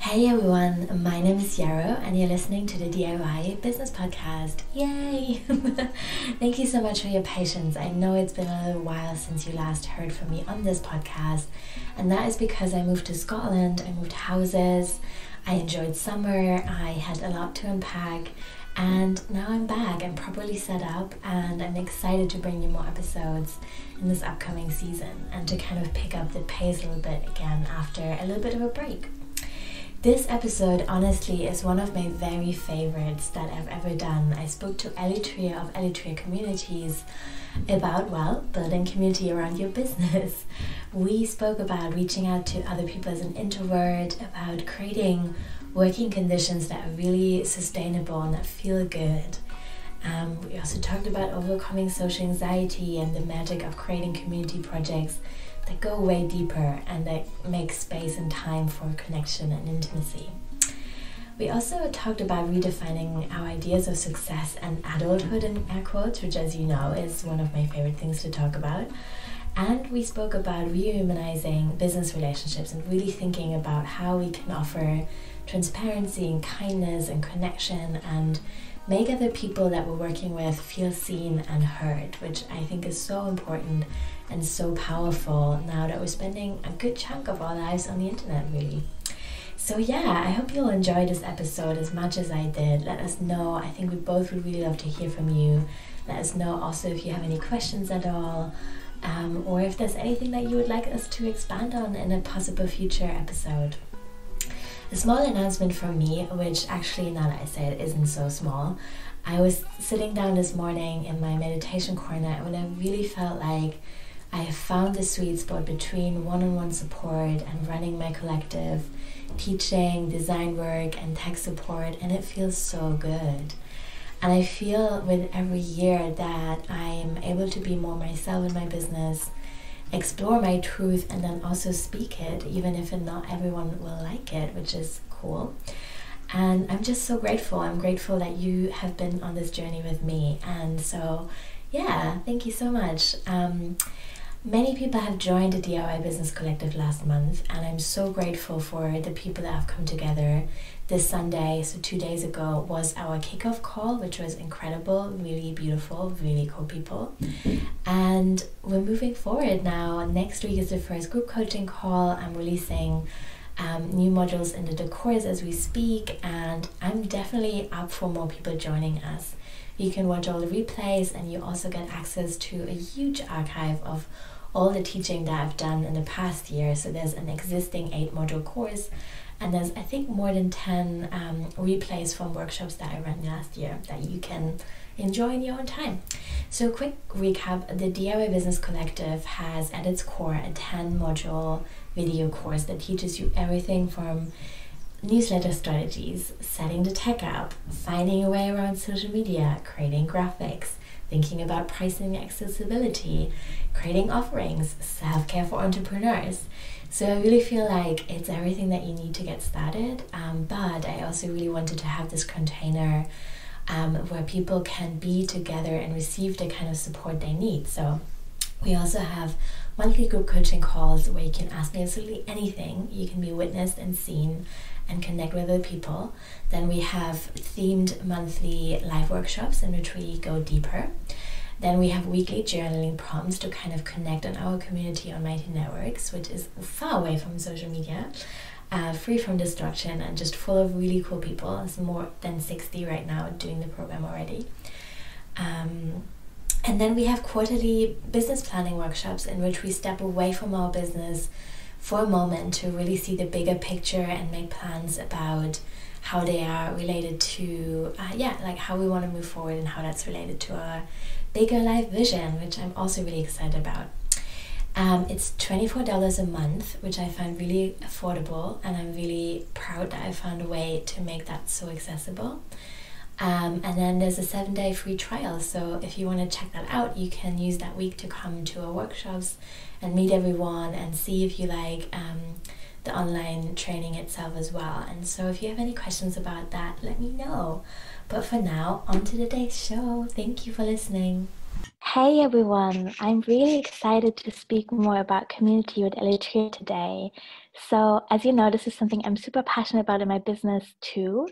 Hey everyone, my name is Yarrow and you're listening to the DIY Business Podcast. Yay! Thank you so much for your patience. I know it's been a little while since you last heard from me on this podcast, and that is because I moved to Scotland, I moved houses, I enjoyed summer, I had a lot to unpack, and now I'm back. I'm properly set up and I'm excited to bring you more episodes in this upcoming season and to kind of pick up the pace a little bit again after a little bit of a break. This episode honestly is one of my very favorites that I've ever done. I spoke to Eli Trier of Eli Trier Communities about, building community around your business. We spoke about reaching out to other people as an introvert, about creating working conditions that are really sustainable and that feel good. We also talked about overcoming social anxiety and the magic of creating community projects that go way deeper and that make space and time for connection and intimacy. We also talked about redefining our ideas of success and adulthood in air quotes, which, as you know, is one of my favorite things to talk about. And we spoke about rehumanizing business relationships and really thinking about how we can offer transparency and kindness and connection and make other people that we're working with feel seen and heard, which I think is so important and so powerful now that we're spending a good chunk of our lives on the internet, really. So yeah, I hope you'll enjoy this episode as much as I did. Let us know. I think we both would really love to hear from you. Let us know also if you have any questions at all, or if there's anything that you would like us to expand on in a possible future episode. A small announcement from me, which actually, now that I say it, isn't so small. I was sitting down this morning in my meditation corner when I really felt like I have found the sweet spot between one-on-one support and running my collective, teaching, design work, and tech support, and it feels so good. And I feel with every year that I'm able to be more myself in my business, explore my truth, and then also speak it, even if not everyone will like it, which is cool. And I'm just so grateful. I'm grateful that you have been on this journey with me. And so, yeah, thank you so much. Many people have joined the DIY Business Collective last month, and I'm so grateful for the people that have come together. This Sunday, so 2 days ago, was our kickoff call, which was incredible, really beautiful, really cool people. And we're moving forward now. Next week is the first group coaching call. I'm releasing new modules into the course as we speak, and I'm definitely up for more people joining us. You can watch all the replays, and you also get access to a huge archive of all the teaching that I've done in the past year. So there's an existing 8-module course, and there's, I think, more than 10 replays from workshops that I ran last year that you can enjoy in your own time. So quick recap, the DIY Business Collective has at its core a 10-module video course that teaches you everything from newsletter strategies, setting the tech up, finding a way around social media, creating graphics, thinking about pricing accessibility, creating offerings, self-care for entrepreneurs. So I really feel like it's everything that you need to get started, but I also really wanted to have this container where people can be together and receive the kind of support they need. So we also have monthly group coaching calls where you can ask me absolutely anything. You can be witnessed and seen and connect with other people. Then we have themed monthly live workshops in which we go deeper. Then we have weekly journaling prompts to kind of connect on our community on Mighty Networks, which is far away from social media, free from distraction, and just full of really cool people. It's more than 60 right now doing the program already. And then we have quarterly business planning workshops in which we step away from our business for a moment to really see the bigger picture and make plans about how they are related to, like how we want to move forward and how that's related to our bigger life vision, which I'm also really excited about. It's $24 a month, which I find really affordable, and I'm really proud that I found a way to make that so accessible. And then there's a 7-day free trial, so if you want to check that out, you can use that week to come to our workshops and meet everyone and see if you like the online training itself as well. And so if you have any questions about that, let me know. But for now, on to today's show. Thank you for listening. Hey everyone, I'm really excited to speak more about community with Eli Trier today. So, as you know, this is something I'm super passionate about in my business too.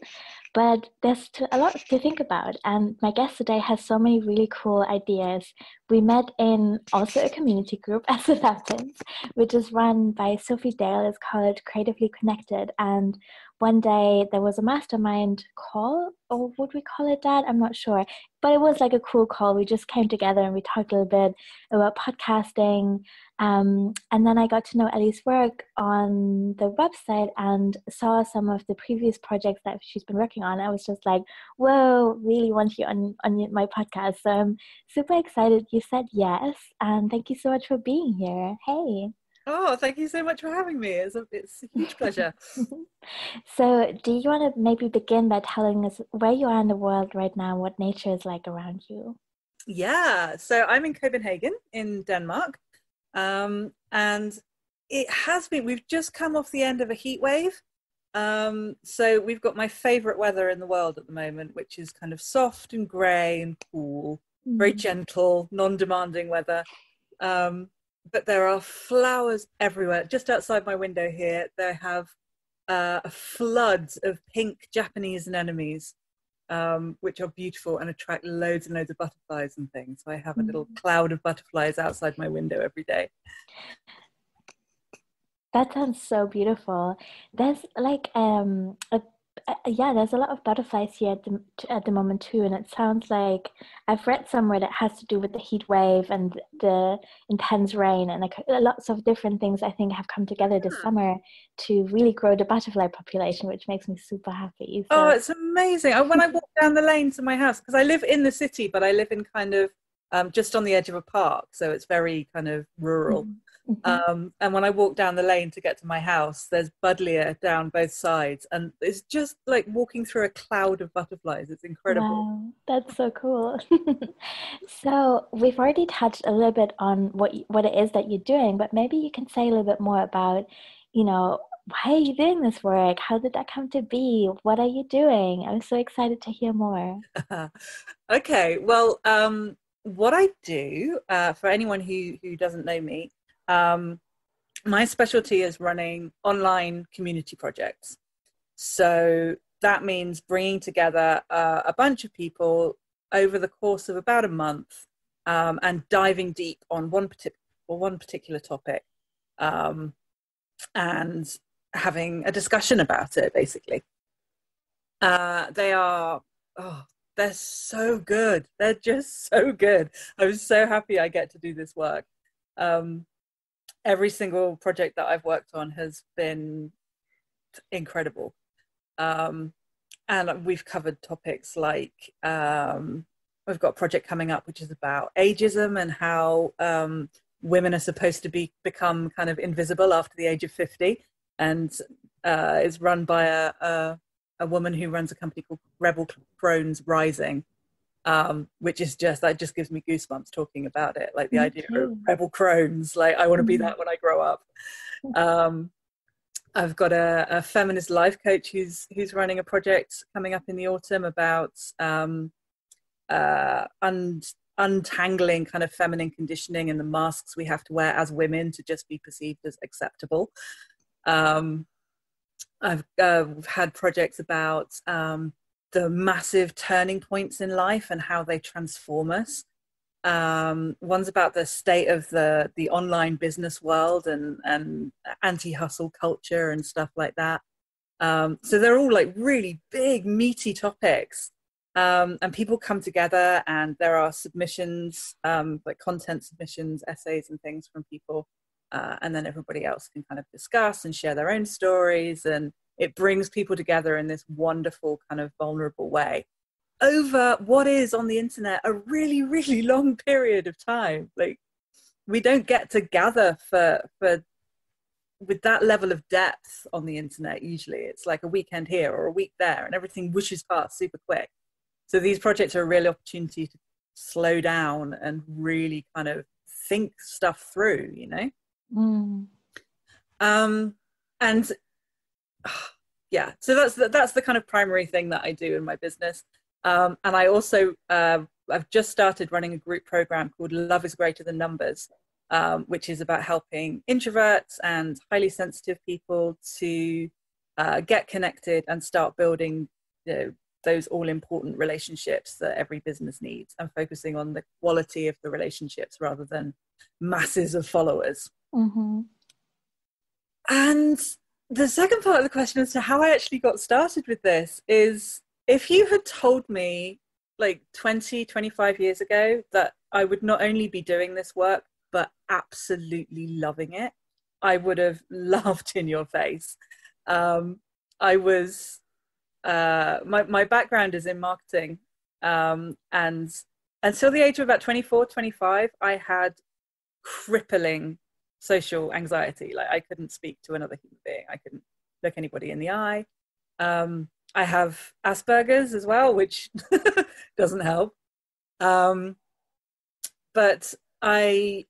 But there's a lot to think about. And my guest today has so many really cool ideas. We met in also a community group, as it happens, which is run by Sophie Dale. It's called Creatively Connected. And one day there was a mastermind call, or would we call it that? I'm not sure. But it was like a cool call. We just came together and we talked a little bit about podcasting. And then I got to know Ellie's work on the website and saw some of the previous projects that she's been working on. I was just like, whoa, really want you on my podcast. So I'm super excited you said yes. And thank you so much for being here. Hey. Oh, thank you so much for having me. It's a huge pleasure. So do you want to maybe begin by telling us where you are in the world right now, what nature is like around you? Yeah, so I'm in Copenhagen in Denmark. And it has been, we've just come off the end of a heat wave. So we've got my favorite weather in the world at the moment, which is kind of soft and grey and cool, very gentle, non-demanding weather. But there are flowers everywhere. Just outside my window here, they have a flood of pink Japanese anemones, which are beautiful and attract loads and loads of butterflies and things. So I have a little cloud of butterflies outside my window every day. That sounds so beautiful. There's like there's a lot of butterflies here at the moment too, and it sounds like I've read somewhere that has to do with the heat wave and the intense rain, and like lots of different things I think have come together this summer to really grow the butterfly population, which makes me super happy. So. Oh, it's amazing. When I walk down the lane to my house, because I live in the city, but I live in kind of just on the edge of a park, so it's very kind of rural. And when I walk down the lane to get to my house, there's buddleia down both sides, and it's just like walking through a cloud of butterflies. It's incredible. Wow, that's so cool. So we've already touched a little bit on what it is that you're doing, but maybe you can say a little bit more about, why are you doing this work? How did that come to be? What are you doing? I'm so excited to hear more. Okay, well, what I do, for anyone who doesn't know me, my specialty is running online community projects. So that means bringing together a bunch of people over the course of about a month, and diving deep on one particular topic, and having a discussion about it, basically. They're so good. They're just so good. I'm so happy I get to do this work. Every single project that I've worked on has been incredible. And we've covered topics like, we've got a project coming up which is about ageism and how women are supposed to become kind of invisible after the age of 50, and is run by a woman who runs a company called Rebel Crones Rising. Which is that just gives me goosebumps talking about it. Like the idea of rebel crones, like I want to be that when I grow up. I've got a feminist life coach who's running a project coming up in the autumn about untangling kind of feminine conditioning and the masks we have to wear as women to just be perceived as acceptable. I've had projects about the massive turning points in life and how they transform us. One's about the state of the online business world and anti-hustle culture and stuff like that. So they're all like really big, meaty topics. And people come together, and there are submissions, like content submissions, essays and things from people. And then everybody else can kind of discuss and share their own stories, and it brings people together in this wonderful kind of vulnerable way over what is on the internet a really, really long period of time. Like, we don't get to gather for with that level of depth on the internet. Usually it's like a weekend here or a week there, and everything whooshes past super quick. So these projects are a real opportunity to slow down and really kind of think stuff through, and yeah, so that's the kind of primary thing that I do in my business. And I also I've just started running a group program called Love is Greater Than Numbers, which is about helping introverts and highly sensitive people to get connected and start building, those all-important relationships that every business needs, and focusing on the quality of the relationships rather than masses of followers. Mm-hmm. And the second part of the question as to how I actually got started with this is, if you had told me like 20, 25 years ago that I would not only be doing this work, but absolutely loving it, I would have laughed in your face. I was, my background is in marketing. And until the age of about 24, 25, I had crippling social anxiety. Like, I couldn't speak to another human being. I couldn't look anybody in the eye. I have Asperger's as well, which doesn't help. But I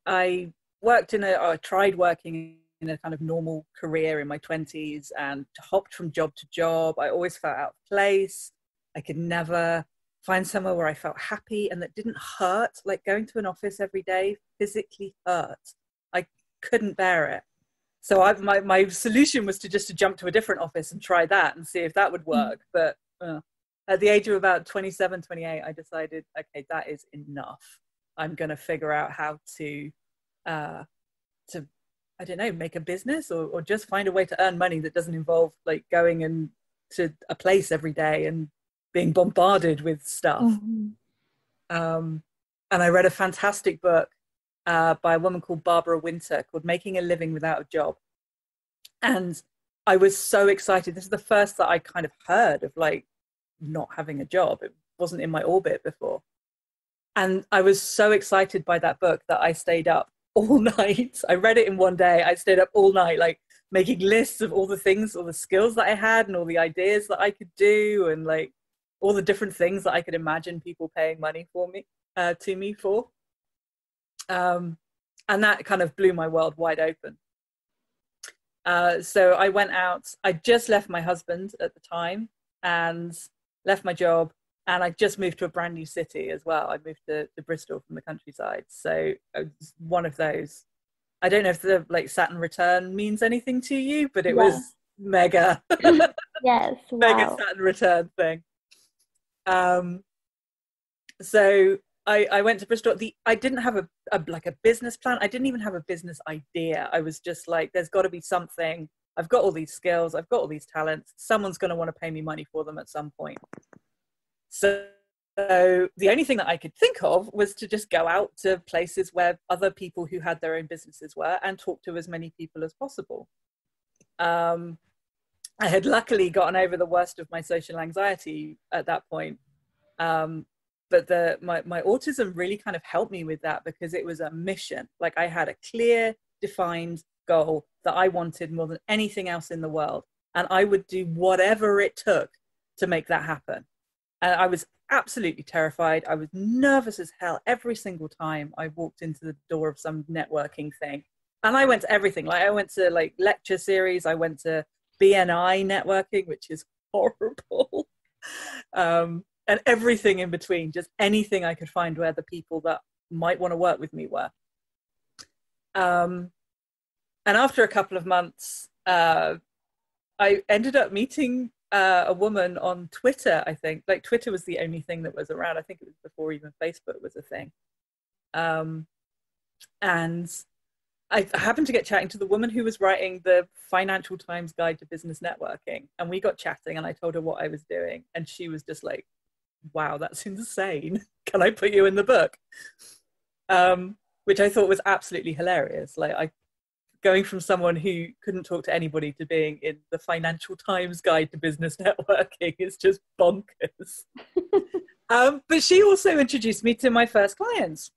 tried working in a kind of normal career in my 20s and hopped from job to job. I always felt out of place. I could never find somewhere where I felt happy and that didn't hurt. Like, going to an office every day physically hurt. I couldn't bear it. So my solution was to jump to a different office and try that and see if that would work. But at the age of about 27, 28, I decided, okay, that is enough. I'm going to figure out how to, I don't know, make a business or just find a way to earn money that doesn't involve like going and to a place every day and being bombarded with stuff. Mm-hmm. And I read a fantastic book by a woman called Barbara Winter called Making a Living Without a Job. And I was so excited. This is the first that I kind of heard of like not having a job. It wasn't in my orbit before. And I was so excited by that book that I stayed up all night. I read it in one day. I stayed up all night, like making lists of all the things, all the skills that I had and all the ideas that I could do, and like all the different things that I could imagine people paying money for me, to me for. And that kind of blew my world wide open. So I went out. I just left my husband at the time and left my job. And I just moved to a brand new city as well. I moved to Bristol from the countryside. So it was one of those. I don't know if the like Saturn return means anything to you, but it was mega. Yes. Wow. Mega Saturn return thing. So I went to Bristol. I didn't have a business plan. I didn't even have a business idea. I was just like, there's got to be something. I've got all these skills. I've got all these talents. Someone's going to want to pay me money for them at some point. So the only thing that I could think of was to just go out to places where other people who had their own businesses were and talk to as many people as possible. I had luckily gotten over the worst of my social anxiety at that point. But my autism really kind of helped me with that, because it was a mission. Like, I had a clear, defined goal that I wanted more than anything else in the world. And I would do whatever it took to make that happen. And I was absolutely terrified. I was nervous as hell every single time I walked into the door of some networking thing. And I went to everything. Like, I went to like lecture series. I went to BNI networking, which is horrible. And everything in between, just anything I could find where the people that might want to work with me were. And after a couple of months, I ended up meeting a woman on Twitter, I think. Like, Twitter was the only thing that was around. I think it was before even Facebook was a thing. And I happened to get chatting to the woman who was writing the Financial Times Guide to Business Networking. And we got chatting and I told her what I was doing. And she was just like, wow, that's insane. Can I put you in the book? Which I thought was absolutely hilarious. Like, going from someone who couldn't talk to anybody to being in the Financial Times Guide to Business Networking is just bonkers. But she also introduced me to my first clients.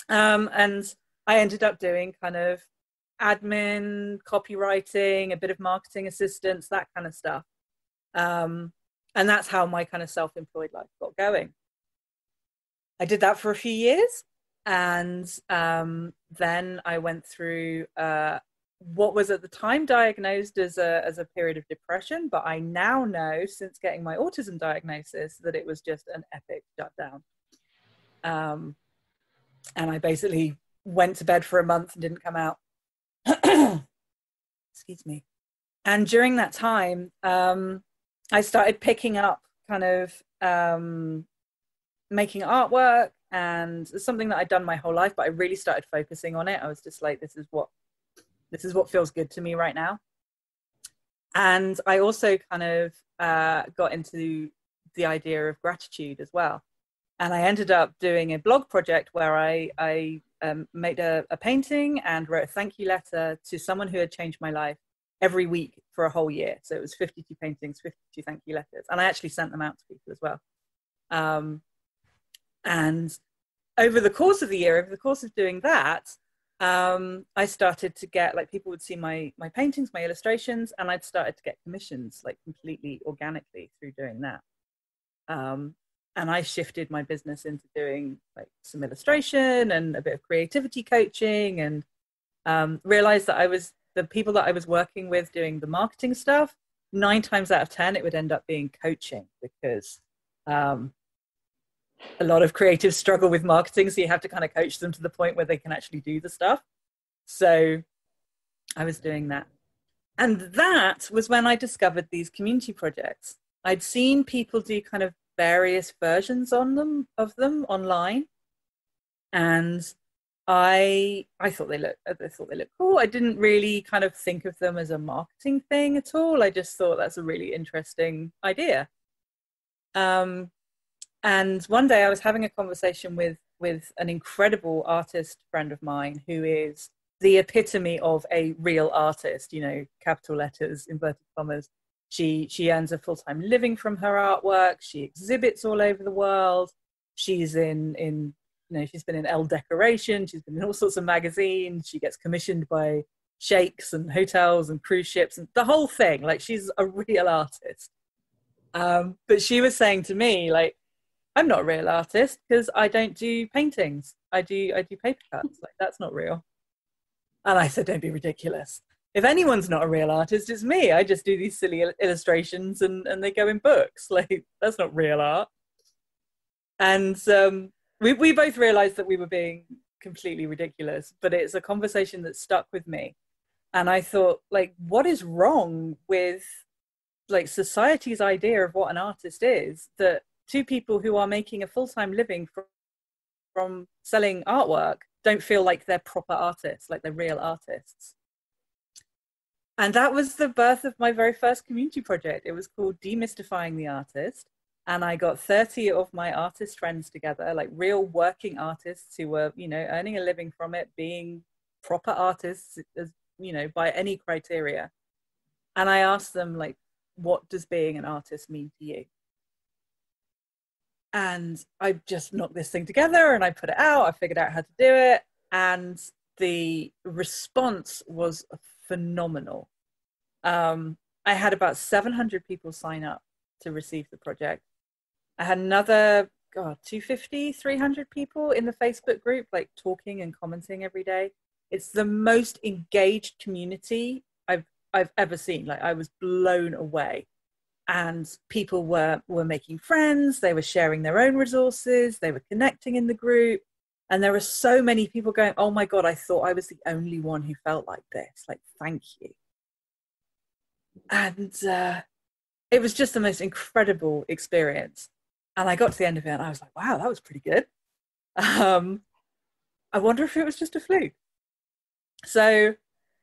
And I ended up doing kind of admin, copywriting, a bit of marketing assistance, that kind of stuff. And that's how my kind of self-employed life got going. I did that for a few years. And then I went through what was at the time diagnosed as a period of depression, but I now know, since getting my autism diagnosis, that it was just an epic shutdown. And I basically went to bed for a month and didn't come out. Excuse me. And during that time, I started picking up kind of making artwork, and it's something that I'd done my whole life, but I really started focusing on it. I was just like, this is what feels good to me right now. And I also kind of got into the idea of gratitude as well. And I ended up doing a blog project where I made a painting and wrote a thank you letter to someone who had changed my life every week for a whole year. So it was 52 paintings, 52 thank you letters. And I actually sent them out to people as well. And over the course of the year, over the course of doing that, I started to get, like, people would see my paintings, my illustrations, and I'd started to get commissions, like, completely organically through doing that. And I shifted my business into doing like some illustration and a bit of creativity coaching, and realized that the people that I was working with doing the marketing stuff, 9 times out of 10, it would end up being coaching, because a lot of creatives struggle with marketing. So you have to kind of coach them to the point where they can actually do the stuff. So I was doing that. And that was when I discovered these community projects. I'd seen people do kind of various versions of them online, and I thought they looked cool. I didn't really kind of think of them as a marketing thing at all. I just thought that's a really interesting idea. And one day I was having a conversation with an incredible artist friend of mine, who is the epitome of a real artist, you know, capital letters, inverted commas. She earns a full-time living from her artwork. She exhibits all over the world. She's she's been in Elle Decoration. She's been in all sorts of magazines. She gets commissioned by sheikhs and hotels and cruise ships and the whole thing. Like, she's a real artist. But she was saying to me, like, I'm not a real artist because I don't do paintings. I do paper cuts. Like, that's not real. And I said, don't be ridiculous. If anyone's not a real artist, it's me. I just do these silly illustrations and they go in books. Like, that's not real art. And we both realized that we were being completely ridiculous, but it's a conversation that stuck with me. And I thought, like, what is wrong with, like, society's idea of what an artist is, that 2 people who are making a full-time living from selling artwork don't feel like they're proper artists, like they're real artists. And that was the birth of my very first community project. It was called Demystifying the Artist. And I got 30 of my artist friends together, like real working artists who were, you know, earning a living from it, being proper artists, as, you know, by any criteria. And I asked them, like, what does being an artist mean to you? And I just knocked this thing together and I put it out. I figured out how to do it. And the response was phenomenal. I had about 700 people sign up to receive the project. I had another 250, 300 people in the Facebook group, like, talking and commenting every day. It's the most engaged community I've ever seen. Like, I was blown away. And people were making friends, they were sharing their own resources, they were connecting in the group. And there were so many people going, oh my God, I thought I was the only one who felt like this. Like, thank you. And it was just the most incredible experience. And I got to the end of it and I was like, wow, that was pretty good. I wonder if it was just a fluke. So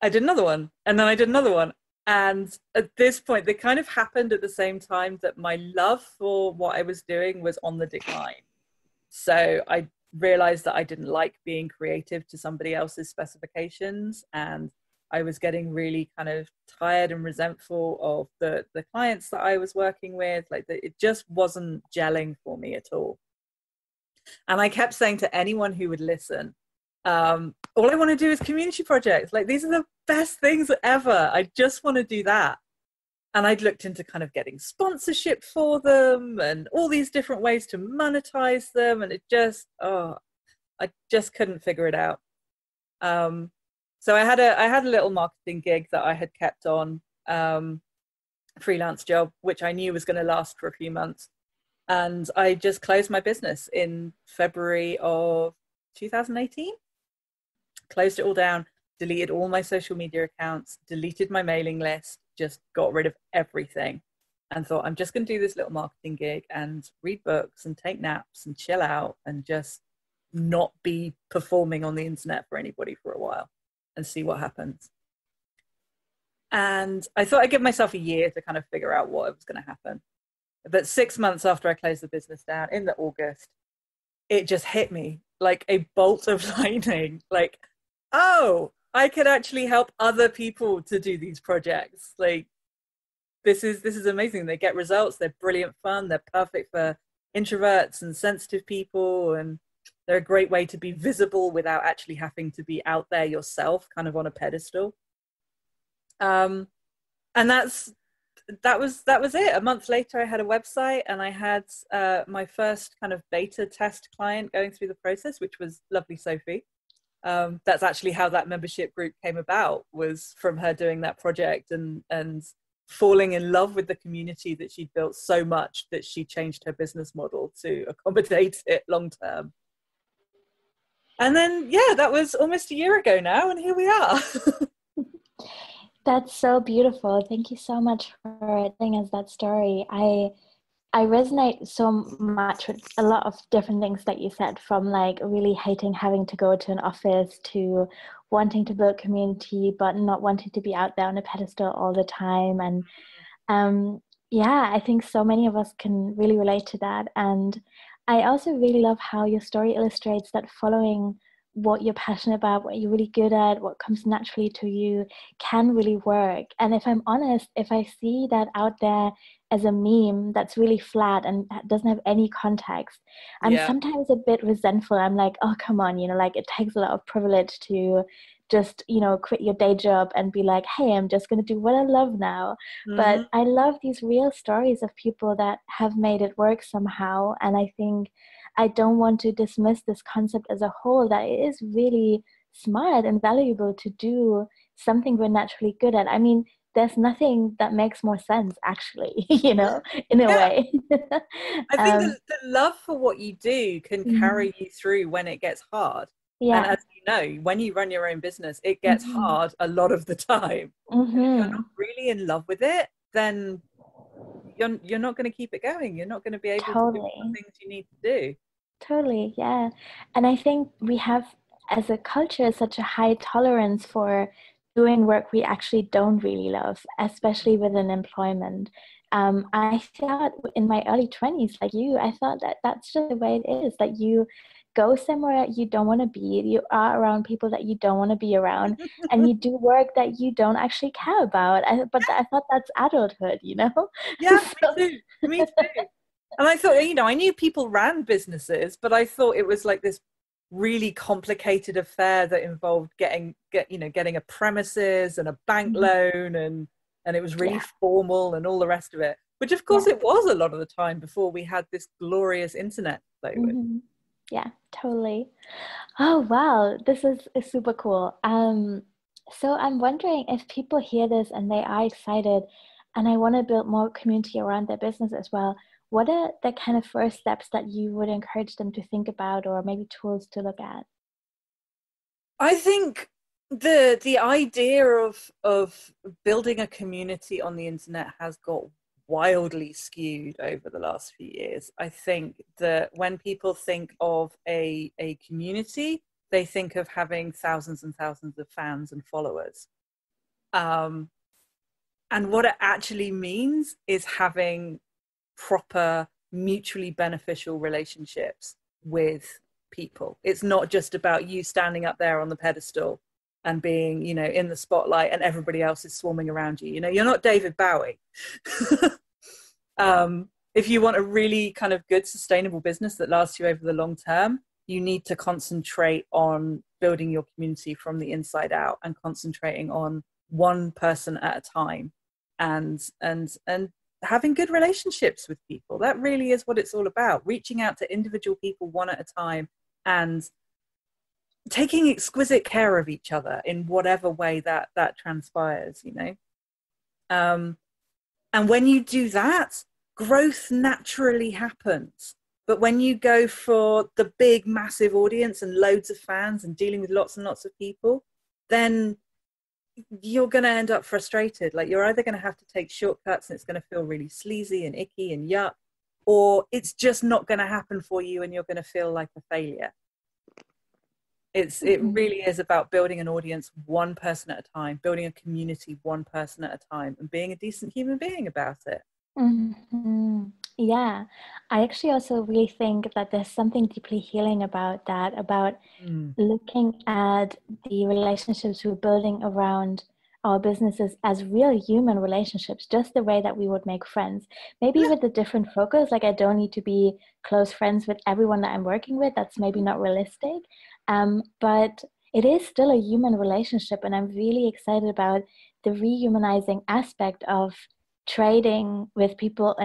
I did another one, and then I did another one. And at this point, they kind of happened at the same time that my love for what I was doing was on the decline. So I realized that I didn't like being creative to somebody else's specifications. And I was getting really kind of tired and resentful of the clients that I was working with. Like, it just wasn't gelling for me at all. And I kept saying to anyone who would listen, all I want to do is community projects. Like, these are the best things ever. I just want to do that. And I'd looked into kind of getting sponsorship for them and all these different ways to monetize them. And it just, I just couldn't figure it out. So I had a little marketing gig that I had kept on, freelance job, which I knew was going to last for a few months. And I just closed my business in February of 2018. closed it all down, deleted all my social media accounts, deleted my mailing list, just got rid of everything, and thought, I'm just going to do this little marketing gig and read books and take naps and chill out and just not be performing on the internet for anybody for a while and see what happens. And I thought I'd give myself a year to kind of figure out what was going to happen. But 6 months after I closed the business down in the August, it just hit me like a bolt of lightning. Like, oh, I could actually help other people to do these projects. Like, this is amazing. They get results. They're brilliant fun. They're perfect for introverts and sensitive people. And they're a great way to be visible without actually having to be out there yourself, kind of on a pedestal. And that was it. A month later, I had a website, and I had my first kind of beta test client going through the process, which was lovely Sophie. That's actually how that membership group came about, was from her doing that project and falling in love with the community that she'd built so much that she changed her business model to accommodate it long term. And then, yeah, that was almost a year ago now, and here we are. That's so beautiful. Thank you so much for telling us that story. I resonate so much with a lot of different things that you said, from like really hating having to go to an office to wanting to build community but not wanting to be out there on a pedestal all the time. And yeah, I think so many of us can really relate to that. And I also really love how your story illustrates that following what you're passionate about, what you're really good at, what comes naturally to you can really work. And if I'm honest, if I see that out there as a meme that's really flat and doesn't have any context, I'm sometimes a bit resentful. I'm like, oh, come on, like it takes a lot of privilege to just, quit your day job and be like, hey, I'm just going to do what I love now. Mm-hmm. But I love these real stories of people that have made it work somehow. And I think I don't want to dismiss this concept as a whole, that it is really smart and valuable to do something we're naturally good at. I mean, there's nothing that makes more sense, actually, in a way. I think the love for what you do can carry you through when it gets hard. Yeah. And as you know, when you run your own business, it gets hard a lot of the time. And if you're not really in love with it, then you're not going to keep it going. You're not going to be able to do the things you need to do. Totally, yeah. And I think we have, as a culture, such a high tolerance for doing work we actually don't really love, especially within employment. I thought in my early 20s, like you, I thought that that's just the way it is, that you go somewhere you don't want to be, you are around people that you don't want to be around, and you do work that you don't actually care about. But I thought that's adulthood, Yeah, me too. And I thought, I knew people ran businesses, but I thought it was like this really complicated affair that involved getting a premises and a bank loan, and it was really formal and all the rest of it, which of course it was a lot of the time before we had this glorious internet to play with. Yeah, totally. Oh, wow. This is super cool. So I'm wondering, if people hear this and they are excited and I want to build more community around their business as well, what are the kind of first steps that you would encourage them to think about, or maybe tools to look at? I think the idea of building a community on the internet has got wildly skewed over the last few years. I think that when people think of a community, they think of having thousands and thousands of fans and followers. And what it actually means is having proper, mutually beneficial relationships with people. It's not just about you standing up there on the pedestal and being, in the spotlight and everybody else is swarming around you. You're not David Bowie. If you want a really kind of good, sustainable business that lasts you over the long term, you need to concentrate on building your community from the inside out and concentrating on one person at a time and having good relationships with people. That really is what it's all about. Reaching out to individual people one at a time and taking exquisite care of each other in whatever way that transpires, and when you do that, growth naturally happens. But when you go for the big, massive audience and loads of fans and dealing with lots and lots of people, then you're going to end up frustrated. Like, you're either going to have to take shortcuts and it's going to feel really sleazy and icky and yuck, or it's just not going to happen for you and you're going to feel like a failure. It really is about building an audience one person at a time, building a community one person at a time, and being a decent human being about it. Mm-hmm. Yeah, I actually also really think that there's something deeply healing about that, about looking at the relationships we're building around our businesses as real human relationships, just the way that we would make friends, maybe with a different focus. Like, I don't need to be close friends with everyone that I'm working with. That's maybe not realistic. But it is still a human relationship, and I'm really excited about the rehumanizing aspect of trading with people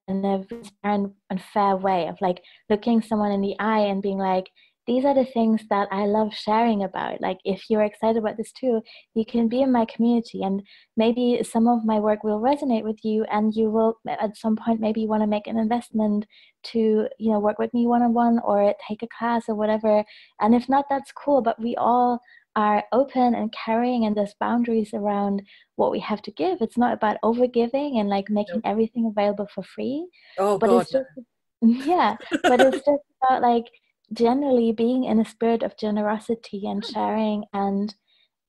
in a transparent and fair way, of like looking someone in the eye and being like, these are the things that I love sharing about. Like, if you're excited about this too, you can be in my community, and maybe some of my work will resonate with you, and you will at some point maybe want to make an investment to, you know, work with me one-on-one or take a class or whatever. And if not, that's cool. But we all are open and caring, and there's boundaries around what we have to give. It's not about overgiving and like making everything available for free. Oh, But God, it's just, yeah, but it's just about like generally being in a spirit of generosity and sharing, and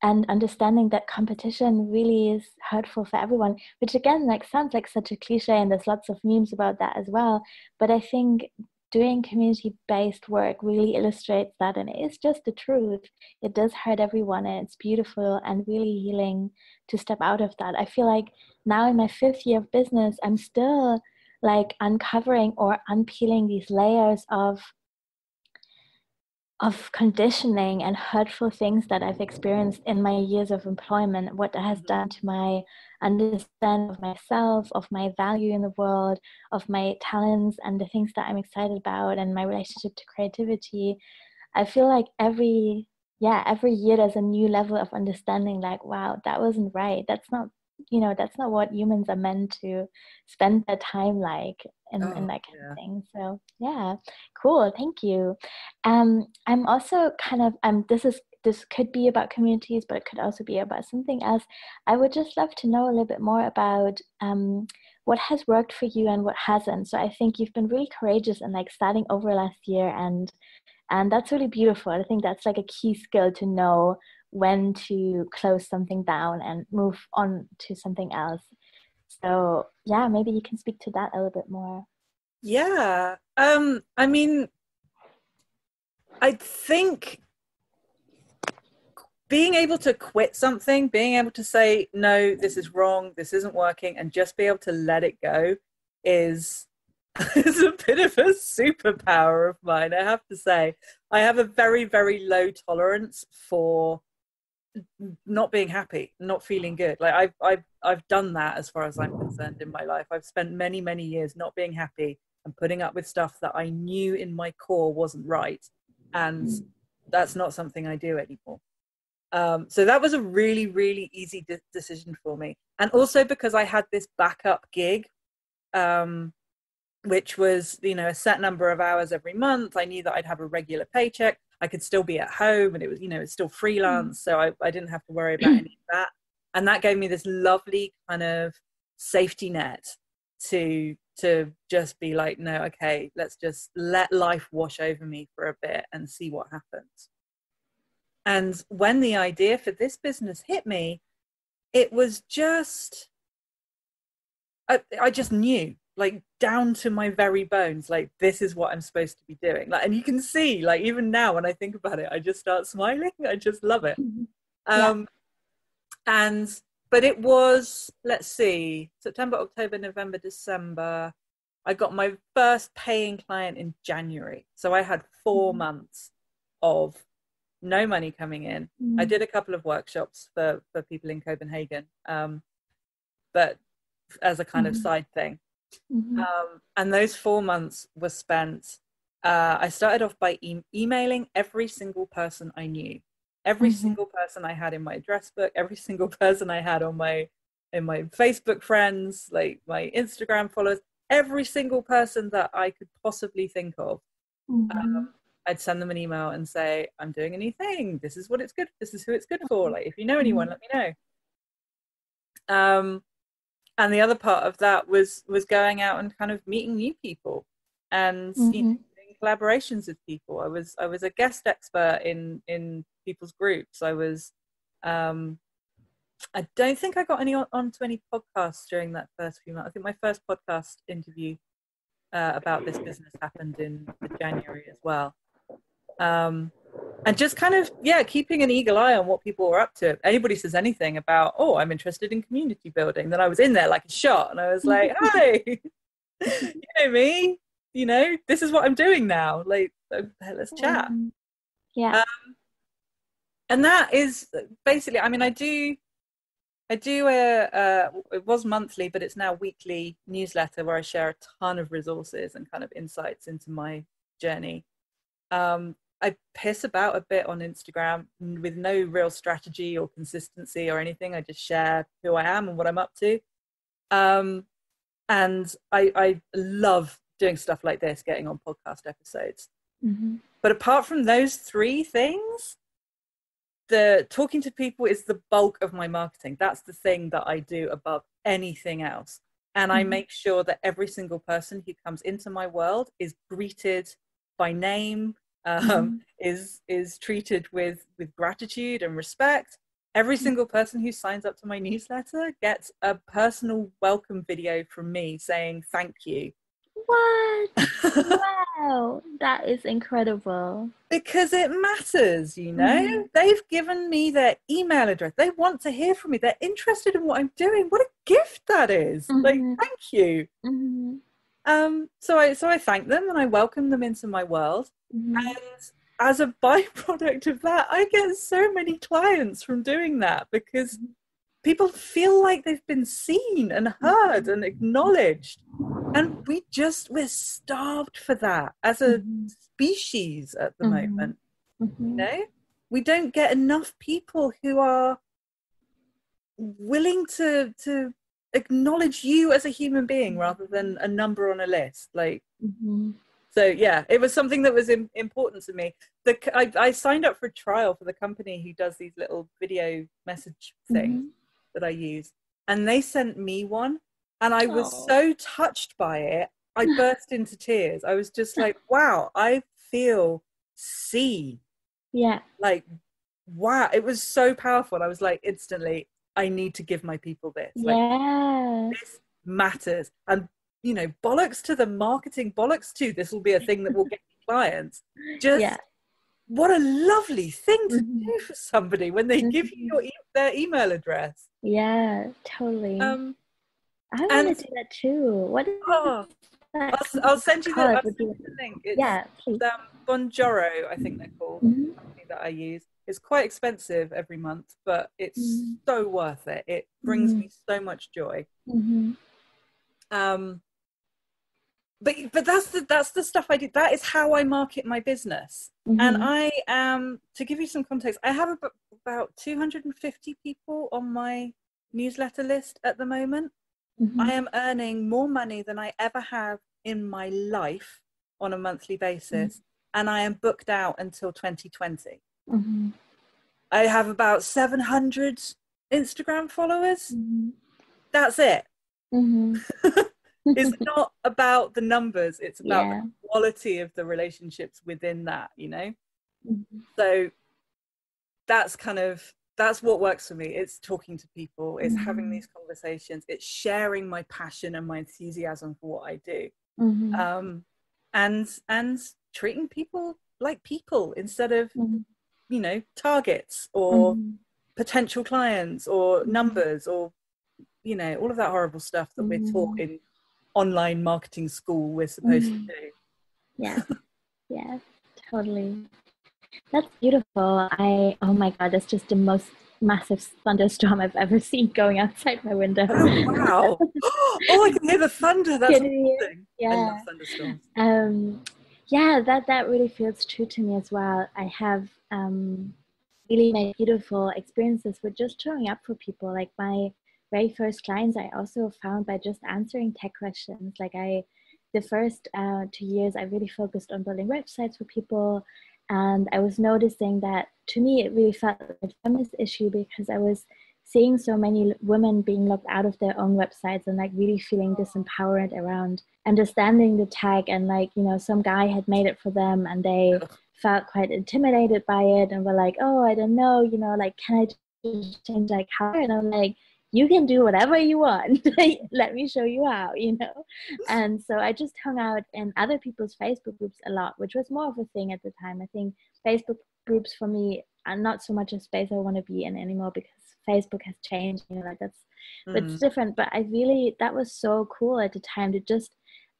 understanding that competition really is hurtful for everyone, which again, like, sounds like such a cliche, and there's lots of memes about that as well. But I think doing community-based work really illustrates that, and it is just the truth. It does hurt everyone, and it's beautiful and really healing to step out of that. I feel like now in my 5th year of business, I'm still like uncovering or unpeeling these layers of conditioning and hurtful things that I've experienced in my years of employment, what that has done to my understanding of myself, of my value in the world, of my talents and the things that I'm excited about, and my relationship to creativity. I feel like every year there's a new level of understanding, like, wow, that wasn't right. That's not, that's not what humans are meant to spend their time like in that kind of thing. So yeah, cool. Thank you. I'm also kind of, this could be about communities, but it could also be about something else. I would just love to know a little bit more about what has worked for you and what hasn't. So I think you've been really courageous in like starting over last year, and that's really beautiful. I think that's like a key skill, to know when to close something down and move on to something else. So yeah, maybe you can speak to that a little bit more. Yeah. I mean, I think being able to quit something, being able to say, no, this is wrong, this isn't working, and just be able to let it go is a bit of a superpower of mine, I have to say. I have a very, very low tolerance for not being happy, not feeling good. Like, I've done that as far as I'm concerned in my life. I've spent many, many years not being happy and putting up with stuff that I knew in my core wasn't right. And that's not something I do anymore. So that was a really, really easy decision for me. And also because I had this backup gig, which was, a set number of hours every month. I knew that I'd have a regular paycheck. I could still be at home, and it was, it's still freelance. So I didn't have to worry about any of that. And that gave me this lovely kind of safety net to just be like, no, okay, let's just let life wash over me for a bit and see what happens. And when the idea for this business hit me, it was just, I just knew, like, down to my very bones, like, this is what I'm supposed to be doing. Like, and you can see, like, even now when I think about it, I just start smiling. I just love it. Yeah. But it was, let's see, September, October, November, December. I got my first paying client in January. So I had 4 months of no money coming in. I did a couple of workshops for people in Copenhagen, but as a kind of side thing. And those 4 months were spent, I started off by emailing every single person I knew, every single person I had in my address book, every single person I had in my Facebook friends, like my Instagram followers. every single person that I could possibly think of. Mm-hmm. I'd send them an email and say, I'm doing a new thing. This is what it's good. This is who it's good for. Like, if you know anyone, let me know. And the other part of that was going out and kind of meeting new people and you know, doing collaborations with people. I was a guest expert in people's groups. I don't think I got onto any podcasts during that first few months. I think my first podcast interview about this business happened in January as well. And just kind of, keeping an eagle eye on what people were up to. If anybody says anything about, oh, I'm interested in community building, then I was in there like a shot, and I was like, hi, you know me, you know, this is what I'm doing now. Like, let's chat. And that is basically, I mean, I do it was monthly, but it's now weekly newsletter where I share a ton of resources and kind of insights into my journey. I piss about a bit on Instagram with no real strategy or consistency or anything. I just share who I am and what I'm up to. And I love doing stuff like this, getting on podcast episodes. But apart from those three things, the talking to people is the bulk of my marketing. That's the thing that I do above anything else. And I make sure that every single person who comes into my world is greeted by name, is treated with gratitude and respect. Every single person who signs up to my newsletter gets a personal welcome video from me saying thank you. What? Wow, that is incredible. Because it matters, you know. They've given me their email address. They want to hear from me. They're interested in what I'm doing. What a gift that is. Like, thank you. So I thank them and I welcome them into my world. And as a byproduct of that, I get so many clients from doing that, because people feel like they've been seen and heard and acknowledged. And we're starved for that as a species at the moment. You know, we don't get enough people who are willing to acknowledge you as a human being rather than a number on a list. Like, so yeah, it was something that was important to me. I signed up for a trial for the company who does these little video message things that I use, and they sent me one, and I was so touched by it. I burst into tears. I was just like, wow, I feel seen. Yeah. Like, wow, it was so powerful. I was like, instantly, I need to give my people this. Like, this matters. And, you know, bollocks to the marketing, bollocks to this will be a thing that will get clients. Just what a lovely thing to do for somebody when they give you their email address. Yeah, totally. I want to do that too. What is I'll send you the link. It's, please. Bonjoro, I think they're called. The company that I use. It's quite expensive every month, but it's so worth it. It brings me so much joy. But that's the stuff I do. That is how I market my business. And I am, to give you some context, I have about 250 people on my newsletter list at the moment. I am earning more money than I ever have in my life on a monthly basis, and I am booked out until 2020. I have about 700 Instagram followers. That's it. It's not about the numbers, it's about the quality of the relationships within that, you know. So that's what works for me. It's talking to people, it's having these conversations, it's sharing my passion and my enthusiasm for what I do, and treating people like people instead of you know, targets or potential clients or numbers or, you know, all of that horrible stuff that we're taught in online marketing school we're supposed to do. Yeah, totally. That's beautiful. Oh my God, that's just the most massive thunderstorm I've ever seen going outside my window. Oh, wow. Oh, I can hear the thunder. That's amazing. I love thunderstorms. Yeah, that really feels true to me as well. I have really made beautiful experiences with just showing up for people. Like my very first clients I also found by just answering tech questions. Like the first 2 years, I really focused on building websites for people. And I was noticing that, to me, it really felt like a feminist issue, because I was seeing so many women being locked out of their own websites and like really feeling disempowered around understanding the tag. And like, you know, some guy had made it for them and they felt quite intimidated by it and were like, oh, I don't know, you know, like, can I just change like color? And I'm like, you can do whatever you want. Let me show you how, you know. And so I just hung out in other people's Facebook groups a lot, which was more of a thing at the time. I think Facebook groups for me are not so much a space I want to be in anymore, because Facebook has changed, you know, like that's it's different. But I really, that was so cool at the time to just,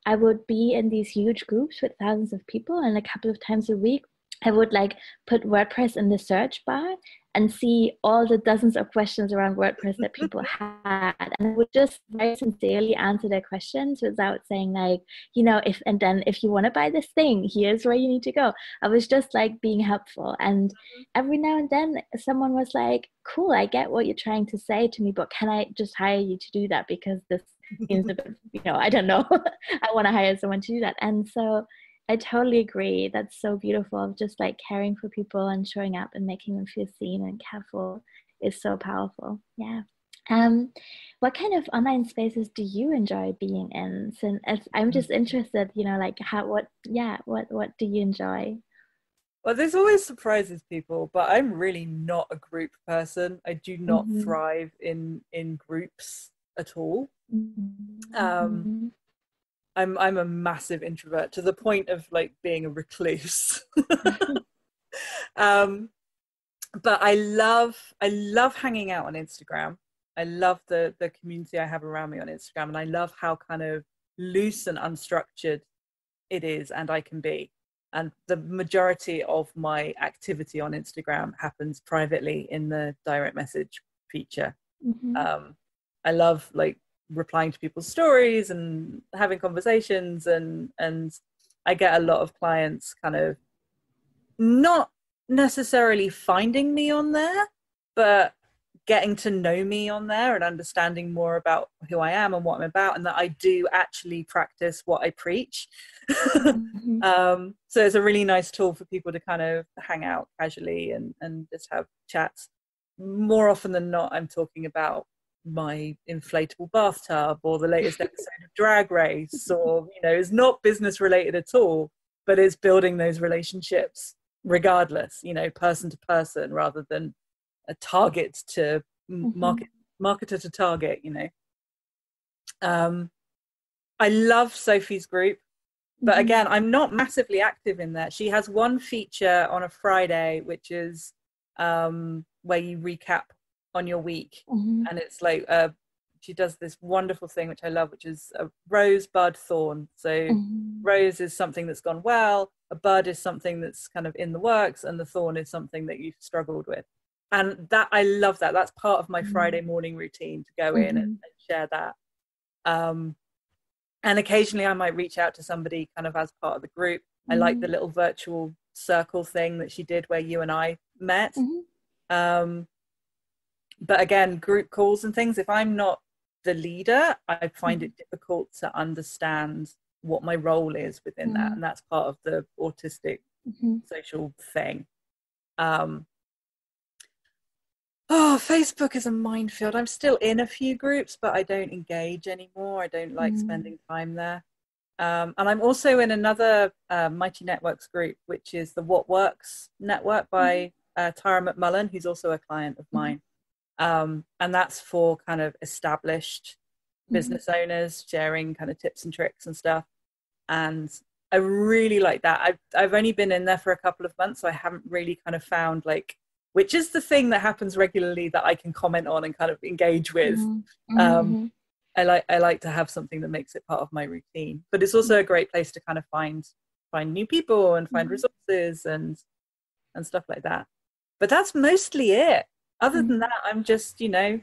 I would be in these huge groups with thousands of people, and a couple of times a week I would like put WordPress in the search bar and see all the dozens of questions around WordPress that people had, and I would just very sincerely answer their questions without saying like, you know, if you want to buy this thing, here's where you need to go. I was just like being helpful, and every now and then someone was like, cool, I get what you're trying to say to me, but can I just hire you to do that, because this seems a bit, you know, I don't know. I want to hire someone to do that. And so I totally agree. That's so beautiful, of just like caring for people and showing up and making them feel seen and cared for is so powerful. Yeah. What kind of online spaces do you enjoy being in? Since I'm just interested, you know, like what do you enjoy? Well, this always surprises people, but I'm really not a group person. I do not thrive in groups at all. I'm a massive introvert, to the point of like being a recluse. But I love hanging out on Instagram. I love the community I have around me on Instagram, and I love how kind of loose and unstructured it is and I can be. And the majority of my activity on Instagram happens privately in the direct message feature. I love like replying to people's stories and having conversations, and I get a lot of clients kind of not necessarily finding me on there, but getting to know me on there and understanding more about who I am and what I'm about, and that I do actually practice what I preach. So it's a really nice tool for people to kind of hang out casually and just have chats. More often than not, I'm talking about my inflatable bathtub or the latest episode of Drag Race, or, you know, it's not business related at all, but it's building those relationships regardless, you know, person to person, rather than a target to marketer to target, you know. I love Sophie's group, but again, I'm not massively active in there. She has one feature on a Friday, which is where you recap on your week, and it's like she does this wonderful thing which I love, which is a rose, bud, thorn. So rose is something that's gone well, a bud is something that's kind of in the works, and the thorn is something that you've struggled with. And that, I love that. That's part of my Friday morning routine, to go in and share that. And occasionally I might reach out to somebody kind of as part of the group. I like the little virtual circle thing that she did where you and I met. But again, group calls and things, if I'm not the leader, I find it difficult to understand what my role is within that. And that's part of the autistic social thing. Facebook is a minefield. I'm still in a few groups, but I don't engage anymore. I don't like spending time there. And I'm also in another Mighty Networks group, which is the What Works network by Tara McMullen, who's also a client of mine. And that's for kind of established business owners sharing kind of tips and tricks and stuff. And I really like that. I've only been in there for a couple of months, so I haven't really kind of found like which is the thing that happens regularly that I can comment on and kind of engage with. I like to have something that makes it part of my routine, but it's also a great place to kind of find new people and find resources and stuff like that. But that's mostly it. Other than that, I'm just, you know,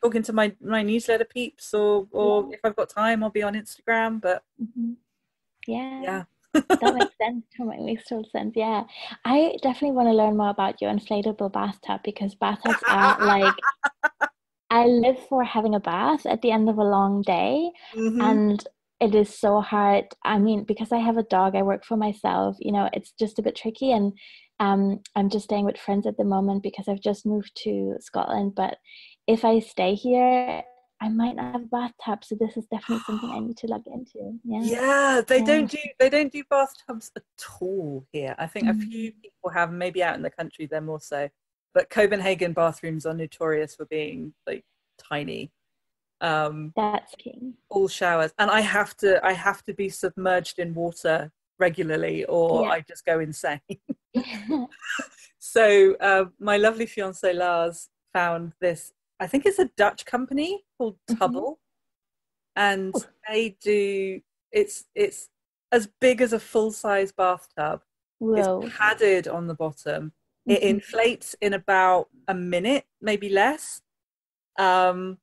talking to my newsletter peeps, or if I've got time, I'll be on Instagram. But yeah. That makes sense. That makes total sense. Yeah, I definitely want to learn more about your inflatable bathtub, because bathtubs are like I live for having a bath at the end of a long day, Mm-hmm. and it is so hard. I mean, because I have a dog, I work for myself, it's just a bit tricky. And I'm just staying with friends at the moment because I've just moved to Scotland. But if I stay here, I might not have a bathtub. So this is definitely something I need to look into. Yeah. Yeah, Yeah. they don't do bathtubs at all here. I think a few Mm, people have, maybe out in the country they're more so, but Copenhagen bathrooms are notorious for being like tiny. Um, that's king. all showers, and I have to be submerged in water regularly, or Yeah. I just go insane. So my lovely fiance Lars found this. I think it's a Dutch company called Hmm. Tubble, and they do. It's as big as a full size bathtub. It's Whoa. padded on the bottom. It Hmm. inflates in about a minute, maybe less. Um,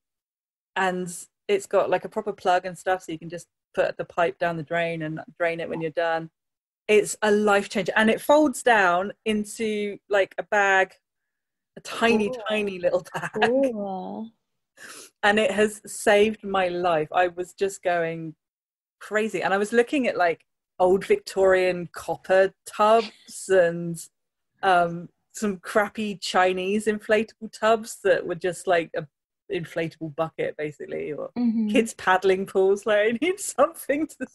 and it's got like a proper plug and stuff, so you can just put the pipe down the drain and drain it when you're done. It's a life changer, and it folds down into like a bag, a tiny Cool. tiny little bag. Cool. And it has saved my life. I was just going crazy, and I was looking at like old Victorian copper tubs and some crappy Chinese inflatable tubs that were just like a inflatable bucket basically, or Hmm. kids paddling pools. Like, I need something to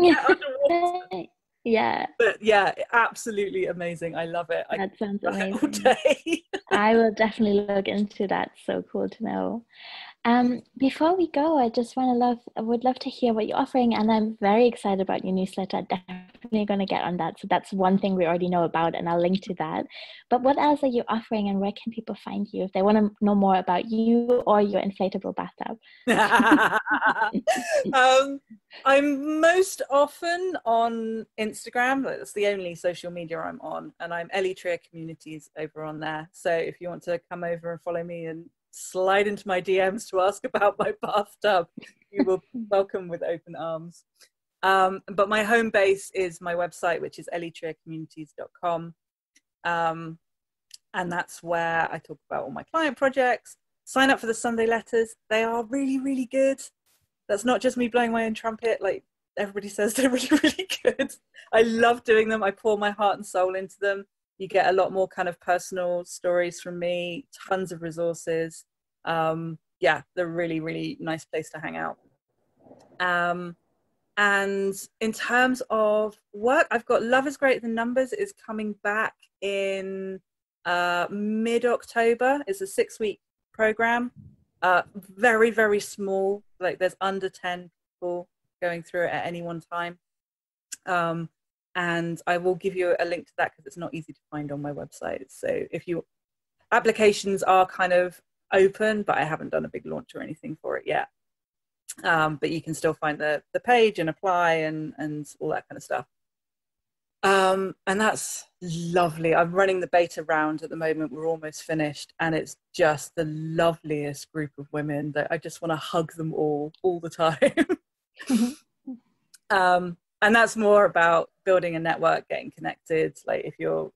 get underwater. Yeah, But yeah, absolutely amazing. I love it. I that sounds love it all amazing. day. I will definitely look into that. So cool to know. Before we go, I would love to hear what you're offering, and I'm very excited about your newsletter. Definitely going to get on that. So that's one thing we already know about, and I'll link to that. But what else are you offering, and where can people find you if they want to know more about you or your inflatable bathtub? um, I'm most often on Instagram. That's the only social media I'm on, and I'm Eli Trier Communities over on there. So if you want to come over and follow me and slide into my DMs to ask about my bathtub, you will be welcome with open arms. But my home base is my website, which is elitriercommunities.com. And that's where I talk about all my client projects. Sign up for the Sunday letters. They are really, really good. That's not just me blowing my own trumpet. Like everybody says, they're really, really good. I love doing them. I pour my heart and soul into them. You get a lot more kind of personal stories from me, tons of resources. Yeah, they're really, really nice place to hang out. Um, and in terms of work, I've got Love is Greater Than Numbers is coming back in mid-October. It's a 6-week program. Very, very small. Like there's under 10 people going through it at any one time. And I will give you a link to that because it's not easy to find on my website. So if you applications are kind of open, but I haven't done a big launch or anything for it yet. But you can still find the page and apply and all that kind of stuff. And that's lovely. I'm running the beta round at the moment. We're almost finished, and it's just the loveliest group of women that I just want to hug them all the time. And that's more about building a network, getting connected. Like if you're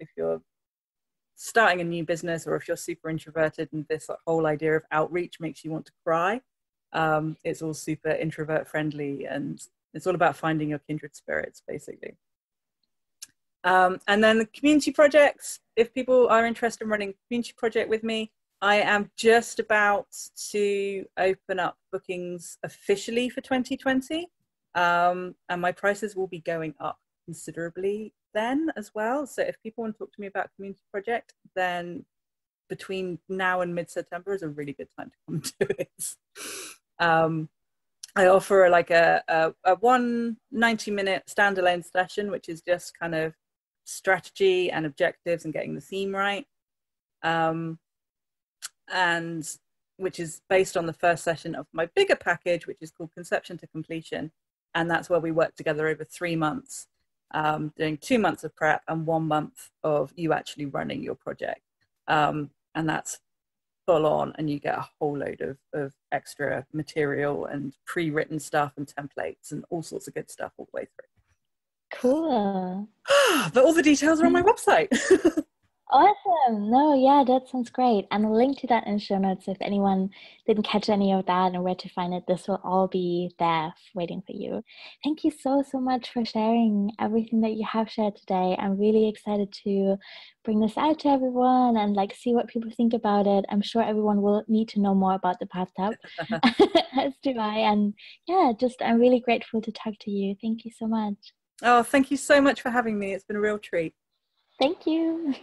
starting a new business, or if you're super introverted and this whole idea of outreach makes you want to cry, it's all super introvert friendly, and it's all about finding your kindred spirits basically. And then the community projects, if people are interested in running a community project with me, I am just about to open up bookings officially for 2020. And my prices will be going up considerably then as well. So if people want to talk to me about community project, then between now and mid-September is a really good time to come to it. I offer like a 190-minute standalone session, which is just kind of strategy and objectives and getting the theme right. And which is based on the first session of my bigger package, which is called Conception to Completion. And that's where we work together over 3 months, doing 2 months of prep and 1 month of you actually running your project. And that's full on, and you get a whole load of extra material and pre-written stuff and templates and all sorts of good stuff all the way through. Cool. But all the details are on my website. Awesome. No, yeah, that sounds great. And a link to that in the show notes. If anyone didn't catch any of that and where to find it, this will all be there waiting for you. Thank you so, so much for sharing everything that you have shared today. I'm really excited to bring this out to everyone and like see what people think about it. I'm sure everyone will need to know more about the bathtub, as do I. And yeah, just I'm really grateful to talk to you. Thank you so much. Oh, thank you so much for having me. It's been a real treat. Thank you.